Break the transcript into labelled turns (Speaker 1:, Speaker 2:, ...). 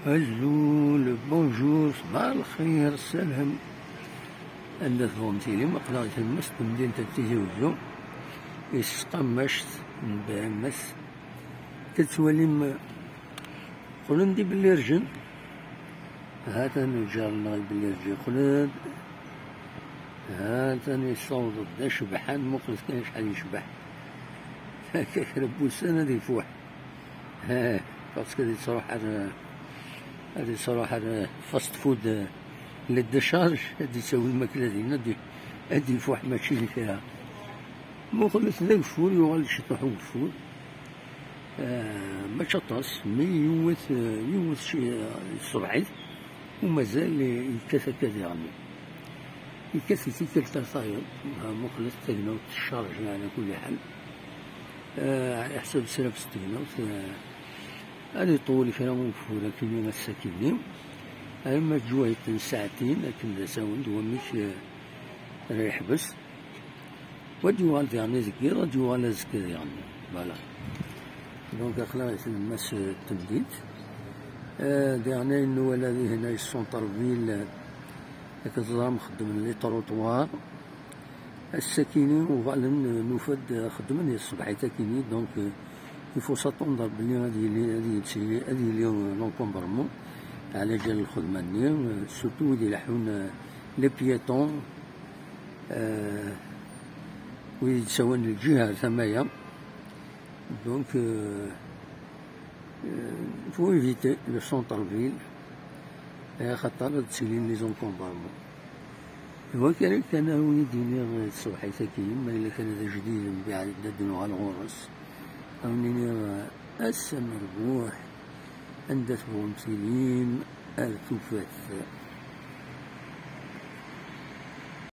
Speaker 1: الزول بونجور صباح الخير السلام. أنا فهمتيلي مقدار تمس مدينة تيزي وزو يسقمشت نبامس تتولي قلن دي بلي رجل هاتا نجارنا بلي رجل قلن هاتا يصوت دا شبحان مقلس كان شحال يشبح هكاك ربوسان هادي يفوح ها باسكو هادي تروح فاست فود للدشارج هادي تساوي الماكلة ديالنا هادي يفوح ماشي اللي فيها مخلص ذا الفول يغال يشطحو الفول ما شطاس مي يوث شي الصبعيت ومازال يكاث هكا يعني يكاث تيكال تصاير مخلص تقناوت الشارج على كل حال على حسب سلاب ستقناوت هادي طول فيها مفولة كيما الساكنين أما جويت ساعتين لكن ذا ساوند هو مش راه يحبس وديوال يعني زكير ديوال زكير يعني فوالا دونك خلاص الناس التمديد يعني انه الذي هنا السونتر فيل كتظام خدم لي طروطوار الساكنين وفعلا نفد خدمني الصبح تاكيني دونك يفو ساتوندر بلي هادي اليوم لونكومبرمون على جال الخدمة نيا سورتو يدي يلحون لي بياتون ويتساوون الجهة ثمايا دونك فو ايفيتي لو سونتر فيل خاطر تسيلين لي زونكومبارمون هو كان هو يديني الصباح ساكين ما إلا كان هذا جديد من بعد دادنو على الغرس أو نيني أسا مربوح عند تبغون تسيلين التوفات